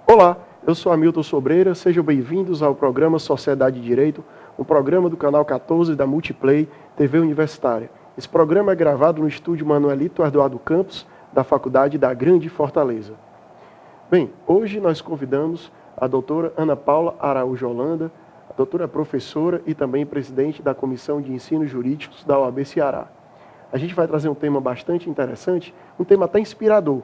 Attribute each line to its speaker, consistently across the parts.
Speaker 1: Olá, eu sou Hamilton Sobreira, sejam bem-vindos ao programa Sociedade e Direito, um programa do canal 14 da Multiplay TV Universitária. Esse programa é gravado no estúdio Manuelito Eduardo Campos, da Faculdade da Grande Fortaleza. Bem, hoje nós convidamos a doutora Ana Paula Araújo Holanda, a doutora é professora e também presidente da Comissão de Ensino Jurídicos da OAB Ceará. A gente vai trazer um tema bastante interessante, um tema até inspirador,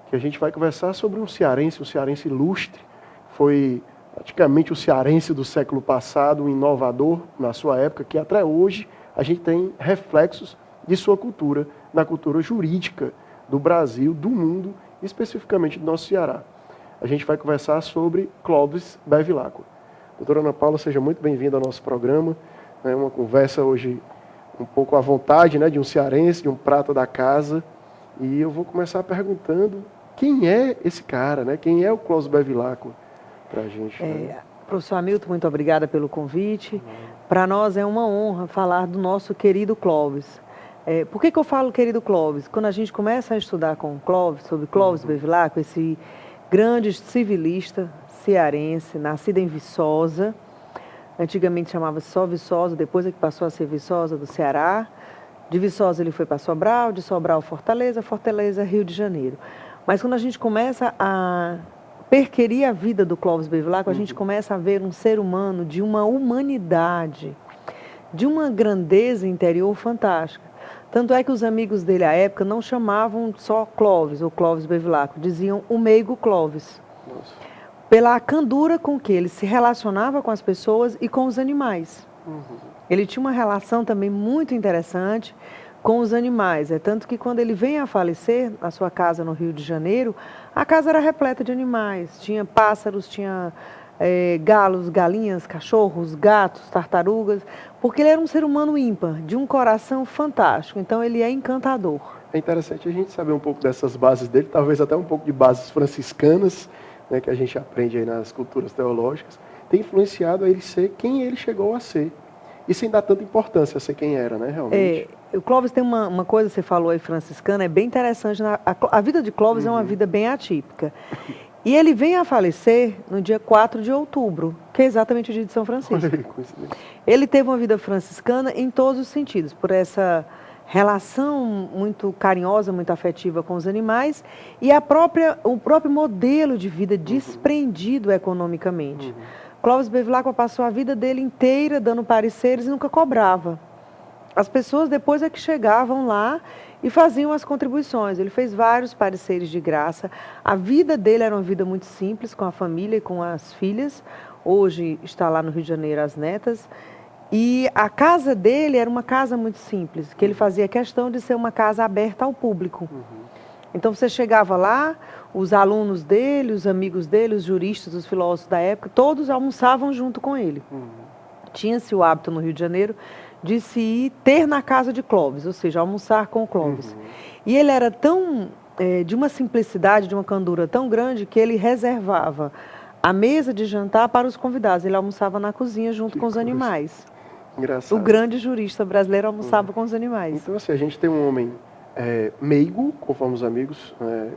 Speaker 1: que a gente vai conversar sobre um cearense ilustre, foi praticamente o cearense do século passado, um inovador na sua época, que até hoje a gente tem reflexos de sua cultura, na cultura jurídica do Brasil, do mundo, especificamente do nosso Ceará. A gente vai conversar sobre Clóvis Bevilacqua. Doutora Ana Paula, seja muito bem-vinda ao nosso programa. É uma conversa hoje um pouco à vontade, né, de um cearense, de um prata da casa. E eu vou começar perguntando quem é esse cara, né? Quem é o Clóvis Bevilacqua para a gente? Né?
Speaker 2: Professor Hamilton, muito obrigada pelo convite. Para nós é uma honra falar do nosso querido Clóvis. Por que eu falo querido Clóvis? Quando a gente começa a estudar com o Clóvis, sobre Clóvis Bevilacqua, esse grande civilista cearense, nascido em Viçosa, antigamente chamava-se só Viçosa, depois é que passou a ser Viçosa do Ceará. De Viçosa ele foi para Sobral, de Sobral Fortaleza, Fortaleza Rio de Janeiro. Mas quando a gente começa a perquirir a vida do Clóvis Bevilacqua, a gente começa a ver um ser humano de uma humanidade, de uma grandeza interior fantástica. Tanto é que os amigos dele à época não chamavam só Clóvis ou Clóvis Bevilacqua, diziam o meigo Clóvis. Nossa. Pela candura com que ele se relacionava com as pessoas e com os animais. Ele tinha uma relação também muito interessante com os animais. Tanto que quando ele vem a falecer, na sua casa no Rio de Janeiro, a casa era repleta de animais. Tinha pássaros, tinha galos, galinhas, cachorros, gatos, tartarugas, porque ele era um ser humano ímpar, de um coração fantástico. Então ele é encantador.
Speaker 1: É interessante a gente saber um pouco dessas bases dele, talvez até um pouco de bases franciscanas, né, que a gente aprende aí nas culturas teológicas, tem influenciado a ele ser quem ele chegou a ser. E sem dar tanta importância a ser quem era, né, realmente.
Speaker 2: O Clóvis tem uma coisa, você falou aí, franciscana, é bem interessante. A vida de Clóvis é uma vida bem atípica. E ele vem a falecer no dia 4 de outubro, que é exatamente o dia de São Francisco. Ele teve uma vida franciscana em todos os sentidos, por essa relação muito carinhosa, muito afetiva com os animais, e o próprio modelo de vida desprendido economicamente. Clóvis Bevilacqua passou a vida dele inteira dando pareceres e nunca cobrava. As pessoas depois é que chegavam lá e faziam as contribuições. Ele fez vários pareceres de graça. A vida dele era uma vida muito simples, com a família e com as filhas. Hoje está lá no Rio de Janeiro as netas. E a casa dele era uma casa muito simples, que ele fazia questão de ser uma casa aberta ao público. Então você chegava lá, os alunos dele, os amigos dele, os juristas, os filósofos da época, todos almoçavam junto com ele. Tinha-se o hábito no Rio de Janeiro de se ir ter na casa de Clóvis, ou seja, almoçar com o Clóvis. E ele era tão, de uma simplicidade, de uma candura tão grande, que ele reservava a mesa de jantar para os convidados. Ele almoçava na cozinha junto com os animais.
Speaker 1: Engraçado.
Speaker 2: O grande jurista brasileiro almoçava com os animais.
Speaker 1: Então, assim, a gente tem um homem meigo, conforme os amigos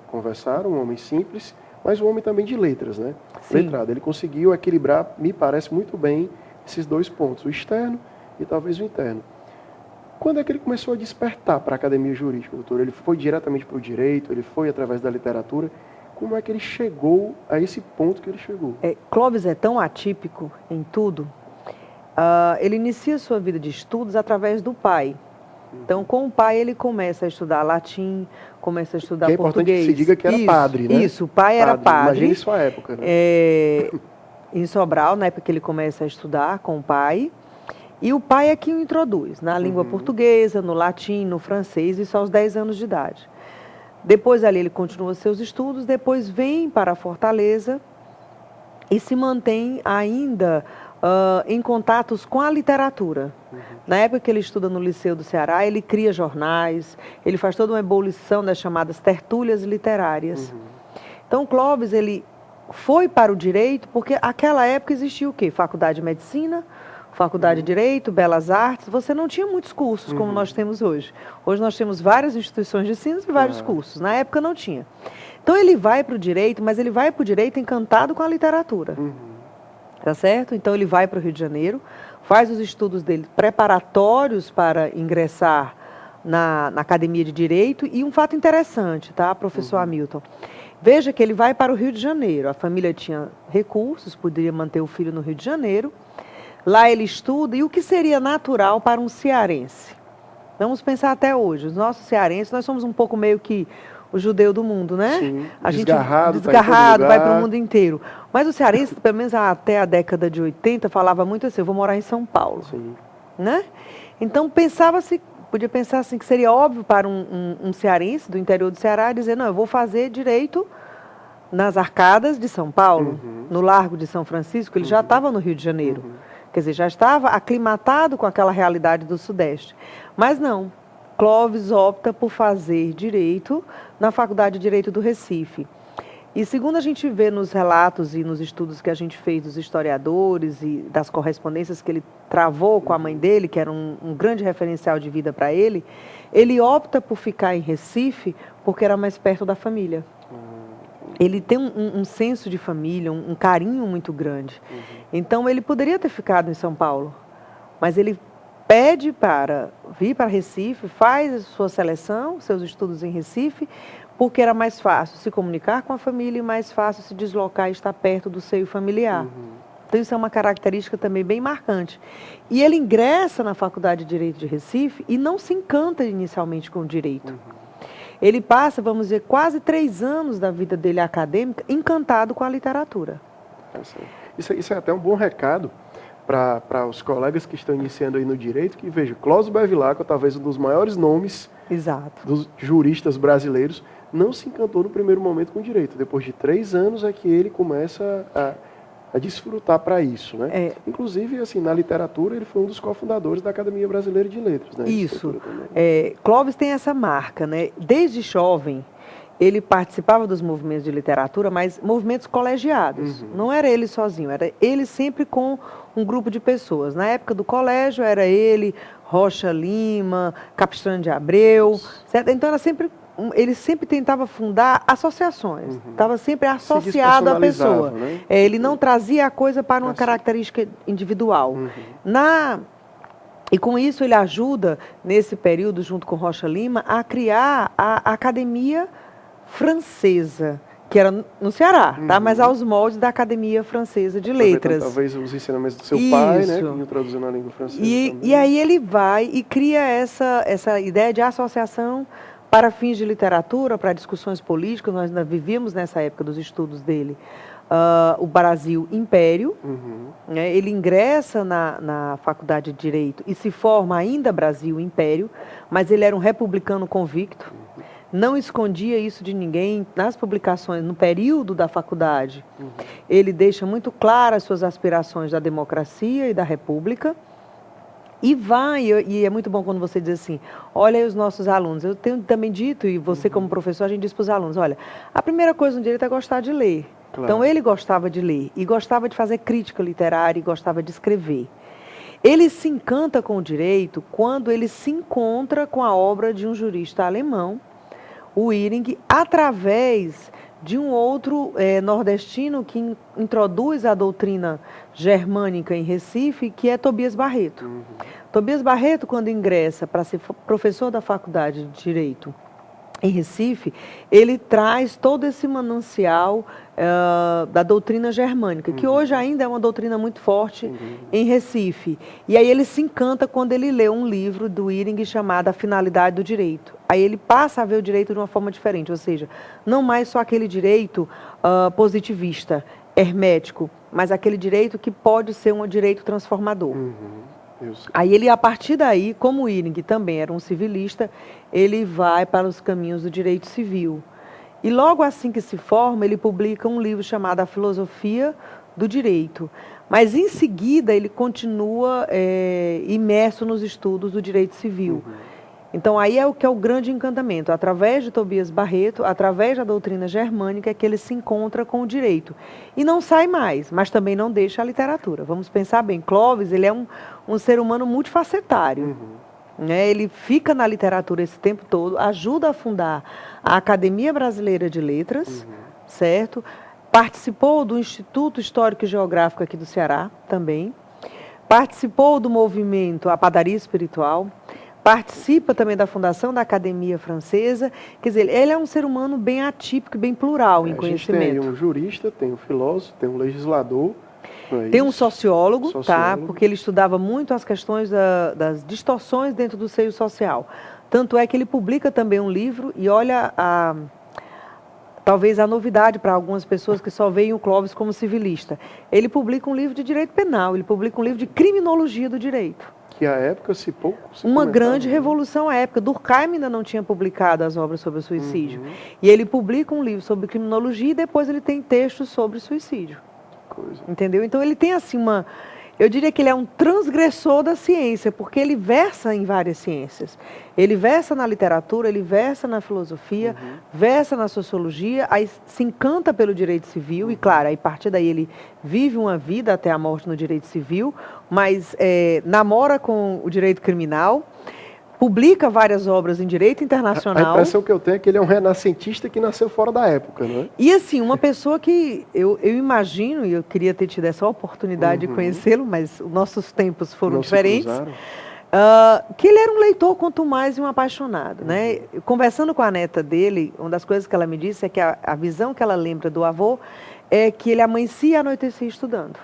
Speaker 1: conversaram, um homem simples, mas um homem também de letras, né?
Speaker 2: Sim.
Speaker 1: Letrado. Ele conseguiu equilibrar, me parece muito bem, esses dois pontos, o externo e talvez o interno. Quando é que ele começou a despertar para a academia jurídica, doutor? Ele foi diretamente para o direito, ele foi através da literatura. Como é que ele chegou a esse ponto que ele chegou?
Speaker 2: Clóvis é tão atípico em tudo. Ele inicia sua vida de estudos através do pai. Então, com o pai, ele começa a estudar latim, começa a estudar português.
Speaker 1: É importante que se diga que era padre, né?
Speaker 2: Isso, o pai era padre.
Speaker 1: Imagine sua época, né?
Speaker 2: Em Sobral, na época que ele começa a estudar com o pai. E o pai é que o introduz na língua portuguesa, no latim, no francês, isso aos 10 anos de idade. Depois ali ele continua seus estudos, depois vem para a Fortaleza e se mantém ainda em contatos com a literatura. Na época que ele estuda no Liceu do Ceará, ele cria jornais, ele faz toda uma ebulição das chamadas tertúlias literárias. Então, Clóvis, ele foi para o direito porque naquela época existia o quê? Faculdade de Medicina, Faculdade de Direito, Belas Artes. Você não tinha muitos cursos como nós temos hoje. Hoje nós temos várias instituições de ensino e vários cursos. Na época não tinha. Então ele vai para o direito, mas ele vai para o direito encantado com a literatura. Tá certo? Então ele vai para o Rio de Janeiro, faz os estudos dele preparatórios para ingressar na Academia de Direito. E um fato interessante, tá, professor Hamilton? Veja que ele vai para o Rio de Janeiro. A família tinha recursos, poderia manter o filho no Rio de Janeiro. Lá ele estuda, e o que seria natural para um cearense? Vamos pensar até hoje. Os nossos cearenses, nós somos um pouco meio que o judeu do mundo, né?
Speaker 1: Sim,
Speaker 2: a gente
Speaker 1: desgarrado
Speaker 2: vai para o mundo inteiro. Mas o cearense, pelo menos até a década de 80, falava muito assim, eu vou morar em São Paulo.
Speaker 1: Sim.
Speaker 2: Né? Então podia pensar assim, que seria óbvio para um cearense do interior do Ceará dizer, não, eu vou fazer direito nas Arcadas de São Paulo, no Largo de São Francisco. Ele já estava no Rio de Janeiro. Quer dizer, já estava aclimatado com aquela realidade do Sudeste. Mas não, Clóvis opta por fazer direito na Faculdade de Direito do Recife. E segundo a gente vê nos relatos e nos estudos que a gente fez dos historiadores e das correspondências que ele travou com a mãe dele, que era um grande referencial de vida para ele, ele opta por ficar em Recife porque era mais perto da família. Ele tem um senso de família, um carinho muito grande. Então, ele poderia ter ficado em São Paulo, mas ele pede para vir para Recife, faz a sua seleção, seus estudos em Recife, porque era mais fácil se comunicar com a família e mais fácil se deslocar e estar perto do seio familiar. Então, isso é uma característica também bem marcante. E ele ingressa na Faculdade de Direito de Recife e não se encanta inicialmente com o direito. Ele passa, vamos dizer, quase 3 anos da vida dele acadêmica encantado com a literatura.
Speaker 1: Isso é até um bom recado para os colegas que estão iniciando aí no direito, que veja, Cláudio Bevilacqua, talvez um dos maiores nomes dos juristas brasileiros, não se encantou no primeiro momento com o direito. Depois de 3 anos é que ele começa a desfrutar para isso, né? Inclusive, assim, na literatura, ele foi um dos cofundadores da Academia Brasileira de Letras, né?
Speaker 2: Isso. Clóvis tem essa marca, né? Desde jovem, ele participava dos movimentos de literatura, mas movimentos colegiados. Não era ele sozinho, era ele sempre com um grupo de pessoas. Na época do colégio, era ele, Rocha Lima, Capistrano de Abreu, certo? Então, ele sempre tentava fundar associações, estava sempre associado à pessoa.
Speaker 1: Né?
Speaker 2: Ele não trazia a coisa para uma característica individual. E com isso ele ajuda, nesse período, junto com Rocha Lima, a criar a Academia Francesa, que era no Ceará, tá? Mas aos moldes da Academia Francesa de Letras.
Speaker 1: Talvez os ensinamentos do seu pai, né? Que introduziu na língua francesa.
Speaker 2: E aí ele vai e cria essa ideia de associação para fins de literatura, para discussões políticas. Nós ainda vivíamos nessa época dos estudos dele, o Brasil Império. Né? Ele ingressa na Faculdade de Direito e se forma ainda Brasil Império, mas ele era um republicano convicto, não escondia isso de ninguém. Nas publicações, no período da faculdade, ele deixa muito claras suas aspirações da democracia e da república. E é muito bom quando você diz assim, olha aí os nossos alunos. Eu tenho também dito, e você como professor, a gente diz para os alunos, olha, a primeira coisa no direito é gostar de ler. Claro. Então ele gostava de ler, e gostava de fazer crítica literária, e gostava de escrever. Ele se encanta com o direito quando ele se encontra com a obra de um jurista alemão, o Iring, através de um outro nordestino que introduz a doutrina germânica em Recife, que é Tobias Barreto. Tobias Barreto, quando ingressa para ser professor da Faculdade de Direito em Recife, ele traz todo esse manancial da doutrina germânica, que hoje ainda é uma doutrina muito forte em Recife. E aí ele se encanta quando ele lê um livro do Iring chamado A Finalidade do Direito. Aí ele passa a ver o direito de uma forma diferente, ou seja, não mais só aquele direito positivista, hermético, mas aquele direito que pode ser um direito transformador. Aí ele, a partir daí, como o Iring também era um civilista, ele vai para os caminhos do direito civil. E logo assim que se forma, ele publica um livro chamado A Filosofia do Direito. Mas, em seguida, ele continua imerso nos estudos do direito civil. Então, aí é o que é o grande encantamento. Através de Tobias Barreto, através da doutrina germânica, é que ele se encontra com o direito. E não sai mais, mas também não deixa a literatura. Vamos pensar bem, Clóvis, ele é um ser humano multifacetário. Né? Ele fica na literatura esse tempo todo, ajuda a fundar a Academia Brasileira de Letras, certo? Participou do Instituto Histórico e Geográfico aqui do Ceará também. Participou do movimento A Padaria Espiritual. Participa também da fundação da Academia Francesa. Quer dizer, ele é um ser humano bem atípico e bem plural em conhecimento.
Speaker 1: A gente tem um jurista, tem um filósofo, tem um legislador.
Speaker 2: Tem um sociólogo, tá? Porque ele estudava muito as questões das distorções dentro do seio social. Tanto é que ele publica também um livro, e olha, talvez a novidade para algumas pessoas que só veem o Clóvis como civilista. Ele publica um livro de direito penal, ele publica um livro de criminologia do direito.
Speaker 1: Que à época se pouco se
Speaker 2: uma
Speaker 1: comentava,
Speaker 2: grande revolução à época. Durkheim ainda não tinha publicado as obras sobre o suicídio. E ele publica um livro sobre criminologia e depois ele tem textos sobre suicídio.
Speaker 1: Coisa.
Speaker 2: Entendeu? Então ele tem assim eu diria que ele é um transgressor da ciência, porque ele versa em várias ciências. Ele versa na literatura, ele versa na filosofia, versa na sociologia, aí se encanta pelo direito civil, e claro, aí a partir daí ele vive uma vida até a morte no direito civil, mas namora com o direito criminal, publica várias obras em direito internacional.
Speaker 1: A impressão que eu tenho é que ele é um renascentista que nasceu fora da época, não é?
Speaker 2: E assim, uma pessoa que eu imagino, e eu queria ter tido essa oportunidade de conhecê-lo, mas os nossos tempos foram diferentes, que ele era um leitor quanto mais um apaixonado. Né? Conversando com a neta dele, uma das coisas que ela me disse é que a visão que ela lembra do avô é que ele amanhecia e anoitecia estudando.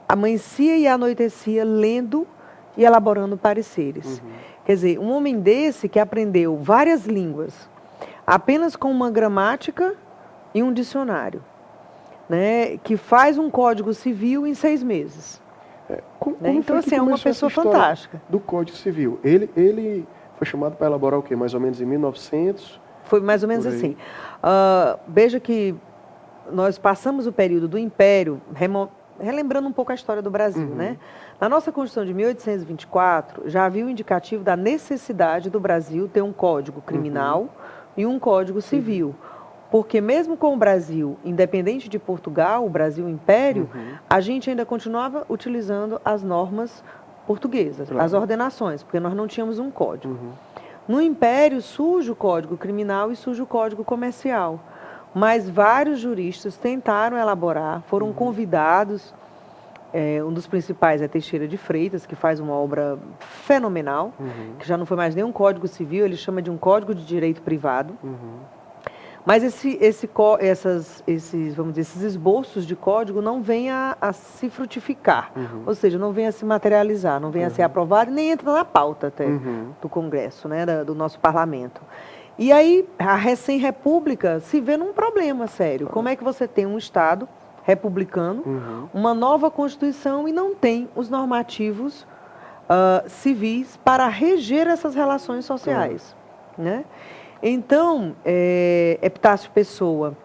Speaker 2: Amanhecia e anoitecia lendo e elaborando pareceres. Quer dizer, um homem desse que aprendeu várias línguas, apenas com uma gramática e um dicionário, né, que faz um código civil em 6 meses.
Speaker 1: Como
Speaker 2: então, assim, é uma pessoa fantástica.
Speaker 1: Do Código Civil. Ele foi chamado para elaborar o quê? Mais ou menos em 1900?
Speaker 2: Foi mais ou menos assim. Veja que nós passamos o período do Império, relembrando um pouco a história do Brasil, né? Na nossa Constituição de 1824, já havia o indicativo da necessidade do Brasil ter um código criminal e um código civil. Porque mesmo com o Brasil independente de Portugal, o Brasil Império, a gente ainda continuava utilizando as normas portuguesas, as ordenações, porque nós não tínhamos um código. No Império surge o Código Criminal e surge o Código Comercial. Mas vários juristas tentaram elaborar, foram convidados. Um dos principais é Teixeira de Freitas, que faz uma obra fenomenal, que já não foi mais nem um código civil, ele chama de um código de direito privado. Mas esses esboços de código não vêm a se frutificar, ou seja, não vêm a se materializar, não vêm a ser aprovado e nem entra na pauta até do Congresso, né, do nosso parlamento. E aí, a recém-república se vê num problema sério. Como é que você tem um Estado republicano, uma nova Constituição e não tem os normativos civis para reger essas relações sociais, né? Então, Epitácio Pessoa,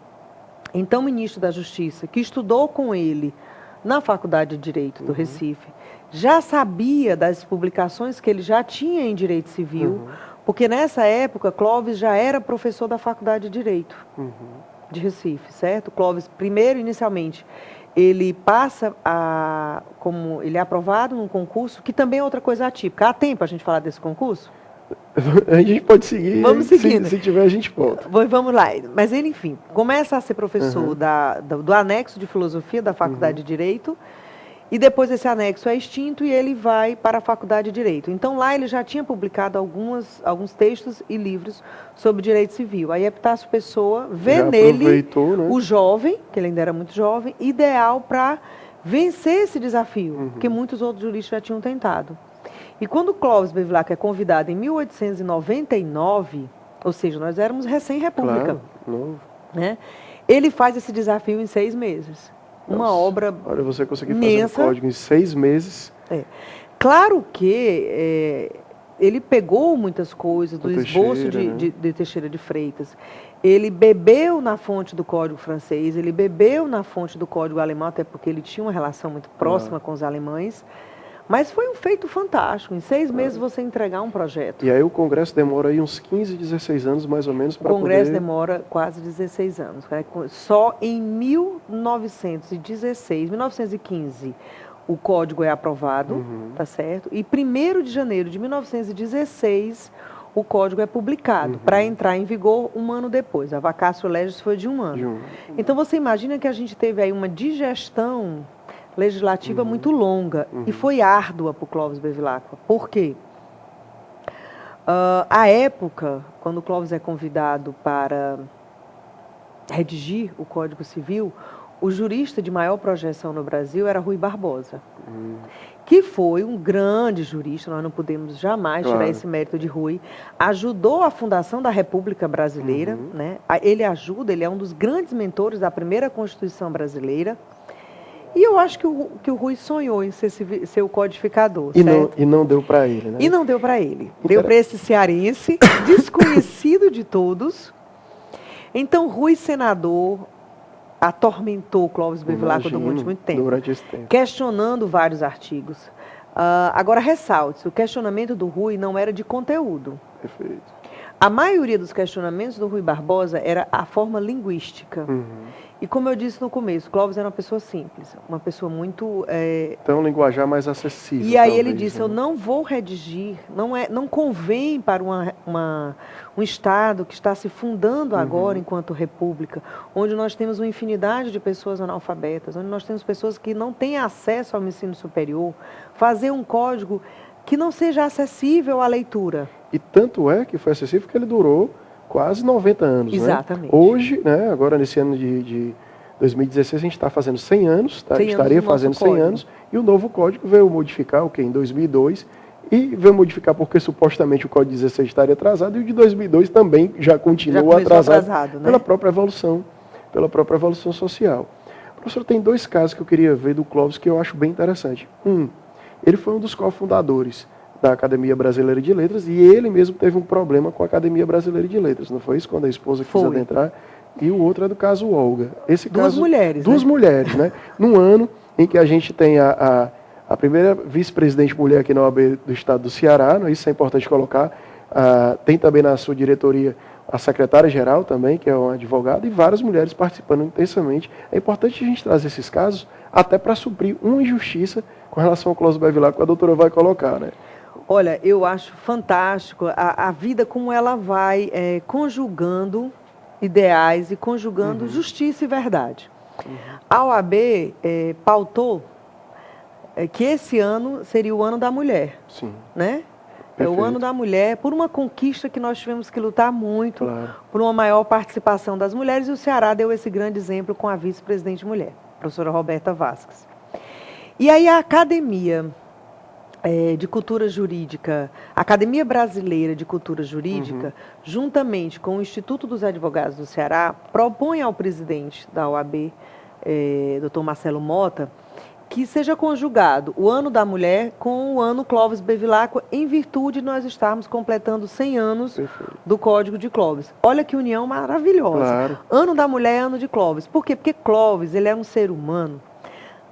Speaker 2: então ministro da Justiça, que estudou com ele na Faculdade de Direito do Recife, já sabia das publicações que ele já tinha em Direito Civil, porque nessa época Clóvis já era professor da Faculdade de Direito de Recife, certo? Clóvis, primeiro, inicialmente, ele passa como ele é aprovado num concurso, que também é outra coisa atípica. Há tempo a gente falar desse concurso?
Speaker 1: A gente pode seguir.
Speaker 2: Vamos seguindo.
Speaker 1: Se tiver, a gente volta.
Speaker 2: Vamos lá. Mas ele, enfim, começa a ser professor do anexo de filosofia da Faculdade de Direito, e depois esse anexo é extinto e ele vai para a Faculdade de Direito. Então, lá ele já tinha publicado alguns textos e livros sobre direito civil. Aí Epitácio Pessoa vê nele, né, o jovem, que ele ainda era muito jovem, ideal para vencer esse desafio, que muitos outros juristas já tinham tentado. E quando Clóvis Bevilacqua é convidado em 1899, ou seja, nós éramos recém-república, né? Ele faz esse desafio em 6 meses. Uma obra
Speaker 1: Olha, você conseguiu
Speaker 2: imensa.
Speaker 1: fazer um código em 6 meses.
Speaker 2: Claro que ele pegou muitas coisas do esboço de Teixeira de Freitas. Ele bebeu na fonte do Código francês, ele bebeu na fonte do Código alemão, até porque ele tinha uma relação muito próxima com os alemães. Mas foi um feito fantástico. Em 6 meses você entregar um projeto.
Speaker 1: E aí o Congresso demora aí uns 15, 16 anos mais ou menos para poder...
Speaker 2: O Congresso demora quase 16 anos. Só em 1916, 1915, o Código é aprovado, tá certo? E 1º de janeiro de 1916, o Código é publicado, para entrar em vigor um ano depois. A vacatio legis foi de 1 ano. Então você imagina que a gente teve aí uma digestão legislativa muito longa e foi árdua para o Clóvis Bevilacqua. Por quê? À época, quando o Clóvis é convidado para redigir o Código Civil, o jurista de maior projeção no Brasil era Rui Barbosa, que foi um grande jurista, nós não podemos jamais tirar esse mérito de Rui, ajudou a fundação da República Brasileira, né? Ele é um dos grandes mentores da primeira Constituição brasileira, e eu acho que o Rui sonhou em ser o codificador, certo?
Speaker 1: E não deu para ele, né?
Speaker 2: E não deu para ele. Deu para esse cearense, desconhecido de todos. Então, Rui, senador, atormentou o Clóvis Bevilacqua durante muito tempo, questionando vários artigos. Agora, ressalte-se, o questionamento do Rui não era de conteúdo.
Speaker 1: Perfeito.
Speaker 2: A maioria dos questionamentos do Rui Barbosa era a forma linguística. E como eu disse no começo, Clóvis era uma pessoa simples, uma pessoa muito...
Speaker 1: Então, um linguajar mais acessível.
Speaker 2: E aí ele disse, eu não vou redigir, não convém para um Estado que está se fundando agora enquanto república, onde nós temos uma infinidade de pessoas analfabetas, onde nós temos pessoas que não têm acesso ao ensino superior, fazer um código que não seja acessível à leitura.
Speaker 1: E tanto é que foi acessível que ele durou quase 90 anos.
Speaker 2: Exatamente.
Speaker 1: Né? Hoje, né, agora nesse ano de 2016, a gente está fazendo 100 anos, estaria fazendo 100 anos, e o novo código veio modificar, em 2002, e veio modificar porque supostamente o Código 16 estaria atrasado, e o de 2002 também já continuou atrasado né? pela própria evolução social. Professor, tem 2 casos que eu queria ver do Clóvis que eu acho bem interessante. Ele foi um dos cofundadores da Academia Brasileira de Letras, e ele mesmo teve um problema com a Academia Brasileira de Letras, não foi isso? Quando a esposa quis adentrar. E o outro é do caso Olga.
Speaker 2: Duas mulheres,
Speaker 1: né? Num ano em que a gente tem a primeira vice-presidente mulher aqui na OAB do Estado do Ceará, isso é importante colocar, tem também na sua diretoria a secretária-geral também, que é uma advogada, e várias mulheres participando intensamente. É importante a gente trazer esses casos até para suprir uma injustiça com relação ao Clóvis Bevilacqua, que a doutora vai colocar, né?
Speaker 2: Olha, eu acho fantástico a vida como ela vai conjugando ideais e conjugando justiça e verdade. A OAB pautou que esse ano seria o ano da mulher.
Speaker 1: Sim.
Speaker 2: Né? É o ano da mulher, por uma conquista que nós tivemos que lutar muito, por uma maior participação das mulheres, e o Ceará deu esse grande exemplo com a vice-presidente mulher, a professora Roberta Vasques. E aí a Academia de Cultura Jurídica, a Academia Brasileira de Cultura Jurídica, juntamente com o Instituto dos Advogados do Ceará, propõe ao presidente da OAB, Dr. Marcelo Mota, que seja conjugado o ano da mulher com o ano Clóvis Bevilacqua, em virtude de nós estarmos completando 100 anos do Código de Clóvis. Olha que união maravilhosa.
Speaker 1: Claro.
Speaker 2: Ano da mulher é ano de Clóvis. Por quê? Porque Clóvis, ele é um ser humano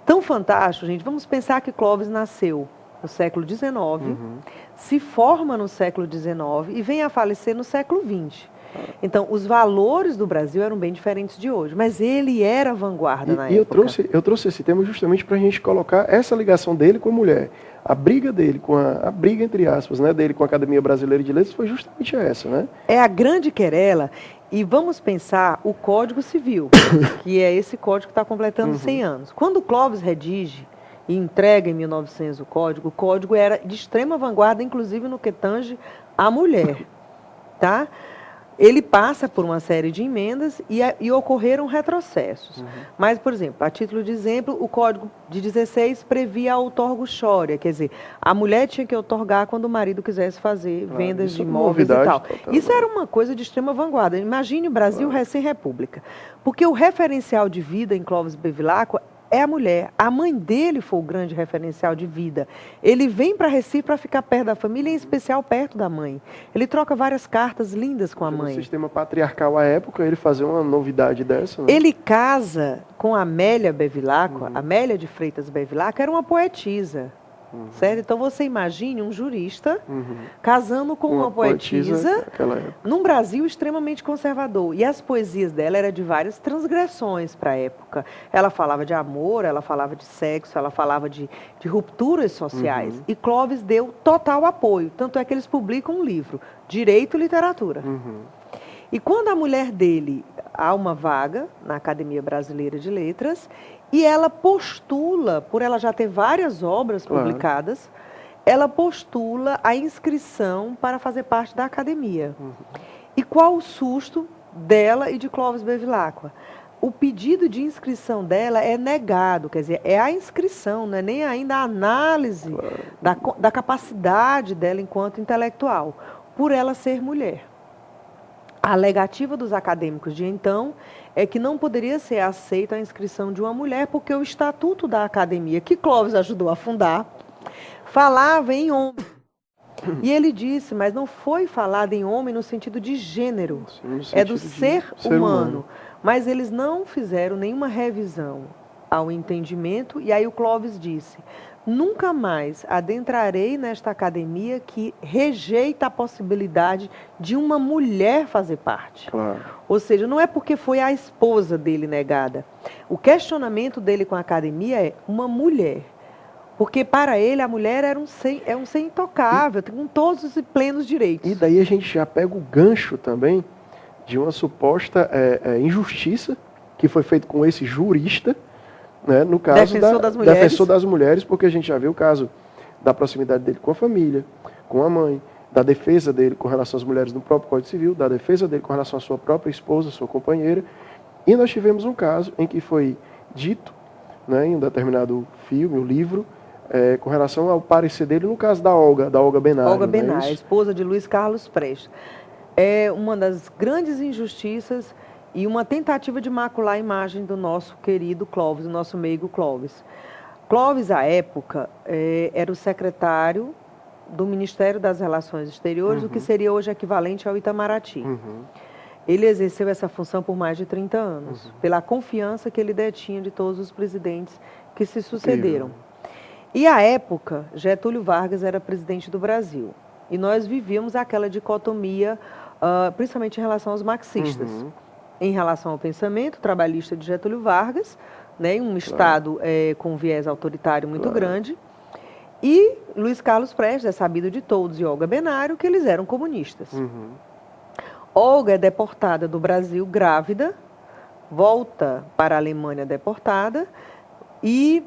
Speaker 2: tão fantástico, gente. Vamos pensar que Clóvis nasceu no século XIX, se forma no século XIX e vem a falecer no século XX. Então, os valores do Brasil eram bem diferentes de hoje, mas ele era vanguarda na época.
Speaker 1: E eu trouxe esse tema justamente para a gente colocar essa ligação dele com a mulher. A briga dele, a briga entre aspas, né, dele com a Academia Brasileira de Letras foi justamente essa, né?
Speaker 2: É a grande querela, e vamos pensar o Código Civil, que é esse código que está completando 100 anos. Quando o Clóvis redige e entrega em 1900 o código era de extrema vanguarda, inclusive no que tange a mulher, tá? Ele passa por uma série de emendas e ocorreram retrocessos. Mas, por exemplo, a título de exemplo, o Código de 16 previa a outorgo-chória, quer dizer, a mulher tinha que outorgar quando o marido quisesse fazer vendas de imóveis e tal. Isso era uma coisa de extrema vanguarda. Imagine o Brasil recém-república. Porque o referencial de vida em Clóvis Bevilacqua é a mulher. A mãe dele foi o grande referencial de vida. Ele vem para Recife para ficar perto da família, em especial perto da mãe. Ele troca várias cartas lindas com a mãe.
Speaker 1: No sistema patriarcal à época, ele fazer uma novidade dessa, né?
Speaker 2: Ele casa com a Amélia Bevilacqua. Amélia de Freitas Bevilacqua era uma poetisa. Certo? Então você imagine um jurista casando com uma poetisa num Brasil extremamente conservador. E as poesias dela eram de várias transgressões para a época. Ela falava de amor, ela falava de sexo, ela falava de rupturas sociais. E Clóvis deu total apoio. Tanto é que eles publicam um livro, Direito e Literatura. E quando a mulher dele, há uma vaga na Academia Brasileira de Letras, e ela postula, por ela já ter várias obras publicadas, ela postula a inscrição para fazer parte da academia. E qual o susto dela e de Clóvis Bevilacqua? O pedido de inscrição dela é negado, quer dizer, é a inscrição, não é nem ainda a análise da capacidade dela enquanto intelectual, por ela ser mulher. A alegativa dos acadêmicos de então é que não poderia ser aceita a inscrição de uma mulher, porque o estatuto da academia, que Clóvis ajudou a fundar, falava em homem. E ele disse, mas não foi falado em homem no sentido de gênero, é do ser humano. Mas eles não fizeram nenhuma revisão ao entendimento, e aí o Clóvis disse: nunca mais adentrarei nesta academia que rejeita a possibilidade de uma mulher fazer parte. Ou seja, não é porque foi a esposa dele negada. O questionamento dele com a academia é uma mulher. Porque para ele a mulher era um ser intocável, com todos os plenos direitos.
Speaker 1: E daí a gente já pega o gancho também de uma suposta injustiça que foi feita com esse jurista, né, no caso defensor das mulheres, porque a gente já viu o caso da proximidade dele com a família, com a mãe, da defesa dele com relação às mulheres no próprio Código Civil, da defesa dele com relação à sua própria esposa, sua companheira. E nós tivemos um caso em que foi dito, né, em um determinado filme, um livro, com relação ao parecer dele, no caso da Olga Benário.
Speaker 2: Olga Benário, esposa de Luiz Carlos Prestes. É uma das grandes injustiças e uma tentativa de macular a imagem do nosso querido Clóvis, do nosso meigo Clóvis. Clóvis, à época, era o secretário do Ministério das Relações Exteriores, o que seria hoje equivalente ao Itamaraty. Ele exerceu essa função por mais de 30 anos, pela confiança que ele detinha de todos os presidentes que se sucederam. E, à época, Getúlio Vargas era presidente do Brasil. E nós vivíamos aquela dicotomia, principalmente em relação aos marxistas. Em relação ao pensamento trabalhista de Getúlio Vargas, né, um Estado com um viés autoritário muito grande, e Luiz Carlos Prestes, é sabido de todos, e Olga Benário, que eles eram comunistas. Olga é deportada do Brasil grávida, volta para a Alemanha deportada, e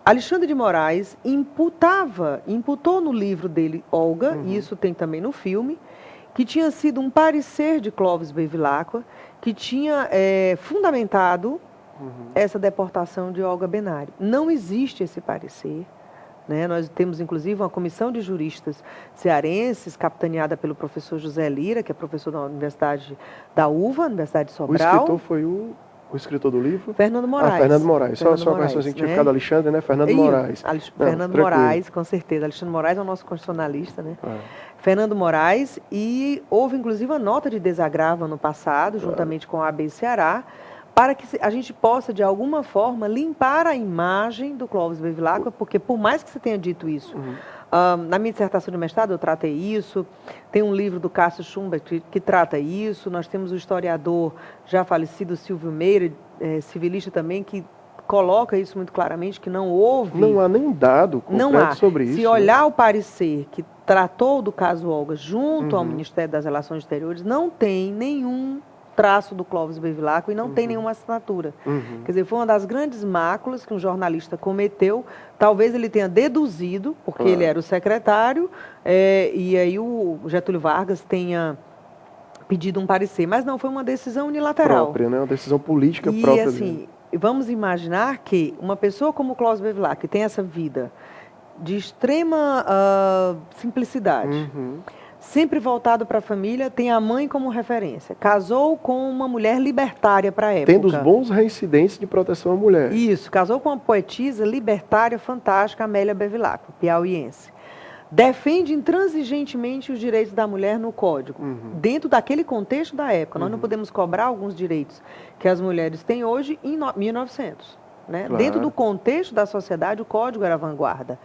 Speaker 2: Alexandre de Moraes imputou no livro dele, Olga, e isso tem também no filme, que tinha sido um parecer de Clóvis Bevilacqua, que tinha fundamentado essa deportação de Olga Benário. Não existe esse parecer. Né? Nós temos, inclusive, uma comissão de juristas cearenses, capitaneada pelo professor José Lira, que é professor da Universidade da UVA, Universidade de Sobral.
Speaker 1: O escritor foi o escritor do livro?
Speaker 2: Fernando Moraes.
Speaker 1: Fernando Moraes. Só a correçãozinha que tinha ficado Alexandre, né? Fernando Moraes.
Speaker 2: Fernando Moraes, com certeza. Alexandre Moraes é o nosso constitucionalista, né? Fernando Moraes, e houve, inclusive, uma nota de desagravo no passado, juntamente com a AB Ceará, para que a gente possa, de alguma forma, limpar a imagem do Clóvis Bevilacqua, porque, por mais que você tenha dito isso, na minha dissertação de mestrado eu tratei isso, tem um livro do Cássio Schumberg que trata isso, nós temos o historiador já falecido Silvio Meira, civilista também, que coloca isso muito claramente, que não houve...
Speaker 1: Não há nem dado concreto sobre isso.
Speaker 2: Se olhar o parecer que tratou do caso Olga junto ao Ministério das Relações Exteriores, não tem nenhum traço do Clóvis Bevilacqua e não tem nenhuma assinatura. Quer dizer, foi uma das grandes máculas que um jornalista cometeu. Talvez ele tenha deduzido, porque ele era o secretário, e aí o Getúlio Vargas tenha pedido um parecer. Mas não, foi uma decisão unilateral.
Speaker 1: Própria, né? Uma decisão política própria.
Speaker 2: E assim, vamos imaginar que uma pessoa como o Clóvis Bevilacqua, que tem essa vida de extrema simplicidade, sempre voltado para a família, tem a mãe como referência. Casou com uma mulher libertária para a época.
Speaker 1: Tendo os bons reincidentes de proteção à mulher.
Speaker 2: Isso, casou com uma poetisa libertária fantástica, Amélia Bevilacqua, piauiense. Defende intransigentemente os direitos da mulher no Código, dentro daquele contexto da época. Nós não podemos cobrar alguns direitos que as mulheres têm hoje em 1900. Né?
Speaker 1: Claro.
Speaker 2: Dentro do contexto da sociedade, o Código era vanguarda.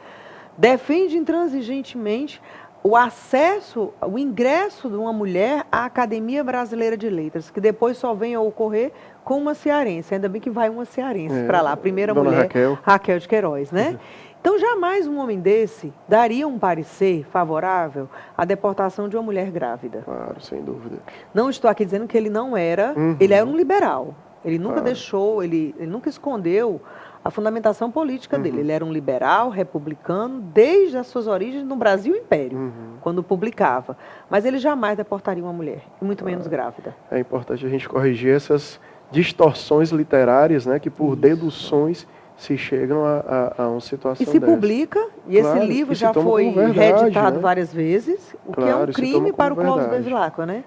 Speaker 2: Defende intransigentemente o acesso, o ingresso de uma mulher à Academia Brasileira de Letras, que depois só vem a ocorrer com uma cearense. Ainda bem que vai uma cearense para lá, a primeira
Speaker 1: Dona
Speaker 2: mulher,
Speaker 1: Raquel.
Speaker 2: Raquel de Queiroz, né? Então, jamais um homem desse daria um parecer favorável à deportação de uma mulher grávida.
Speaker 1: Claro, sem dúvida.
Speaker 2: Não estou aqui dizendo que ele não era, ele era um liberal. Ele nunca deixou, ele nunca escondeu a fundamentação política dele. Ele era um liberal, republicano, desde as suas origens no Brasil Império, quando publicava. Mas ele jamais deportaria uma mulher, e muito menos grávida.
Speaker 1: É importante a gente corrigir essas distorções literárias, né, que por deduções se chegam a uma situação
Speaker 2: E se
Speaker 1: dessa.
Speaker 2: publica, e esse
Speaker 1: Claro,
Speaker 2: livro
Speaker 1: e se
Speaker 2: já
Speaker 1: toma
Speaker 2: foi
Speaker 1: como verdade,
Speaker 2: reeditado
Speaker 1: né?
Speaker 2: várias vezes, o que é
Speaker 1: Claro,
Speaker 2: um
Speaker 1: e se toma
Speaker 2: crime
Speaker 1: como
Speaker 2: para o Clóvis
Speaker 1: verdade.
Speaker 2: Bevilacqua, né?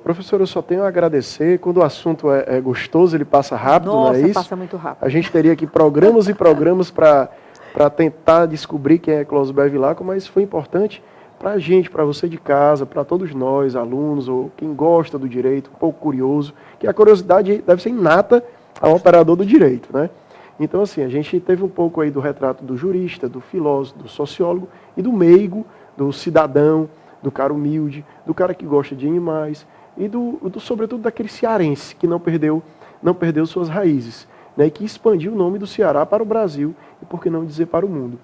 Speaker 1: Professor, eu só tenho a agradecer. Quando o assunto é gostoso, ele passa rápido,
Speaker 2: Nossa,
Speaker 1: não é isso?
Speaker 2: passa muito rápido.
Speaker 1: A gente teria aqui programas e programas para tentar descobrir quem é Clóvis Bevilacqua, mas foi importante para a gente, para você de casa, para todos nós, alunos, ou quem gosta do direito, um pouco curioso, que a curiosidade deve ser inata ao operador do direito, né? Então, assim, a gente teve um pouco aí do retrato do jurista, do filósofo, do sociólogo e do meigo, do cidadão, do cara humilde, do cara que gosta de animais e sobretudo daquele cearense que não perdeu suas raízes, né, e que expandiu o nome do Ceará para o Brasil e, por que não dizer, para o mundo.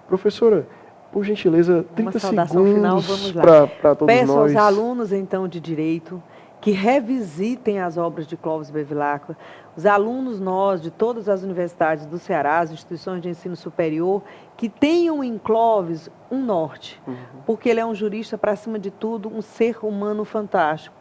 Speaker 1: Professora, por gentileza, 30 segundos para todos
Speaker 2: Peço
Speaker 1: nós.
Speaker 2: aos alunos, então, de Direito que revisitem as obras de Clóvis Bevilacqua. Os alunos de todas as universidades do Ceará, as instituições de ensino superior, que tenham em Clóvis um norte, porque ele é um jurista, para cima de tudo, um ser humano fantástico.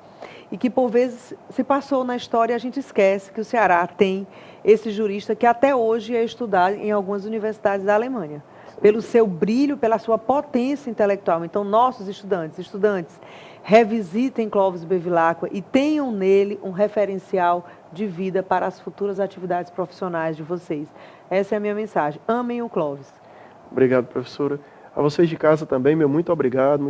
Speaker 2: E que, por vezes, se passou na história e a gente esquece que o Ceará tem esse jurista que até hoje é estudado em algumas universidades da Alemanha, pelo seu brilho, pela sua potência intelectual. Então, nossos estudantes, revisitem Clóvis Bevilacqua e tenham nele um referencial de vida para as futuras atividades profissionais de vocês. Essa é a minha mensagem. Amem o Clóvis.
Speaker 1: Obrigado, professora. A vocês de casa também, meu muito obrigado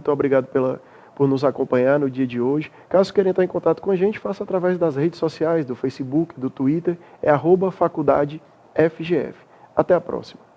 Speaker 1: por nos acompanhar no dia de hoje. Caso queiram entrar em contato com a gente, faça através das redes sociais, do Facebook, do Twitter, é @faculdadefgf. Até a próxima.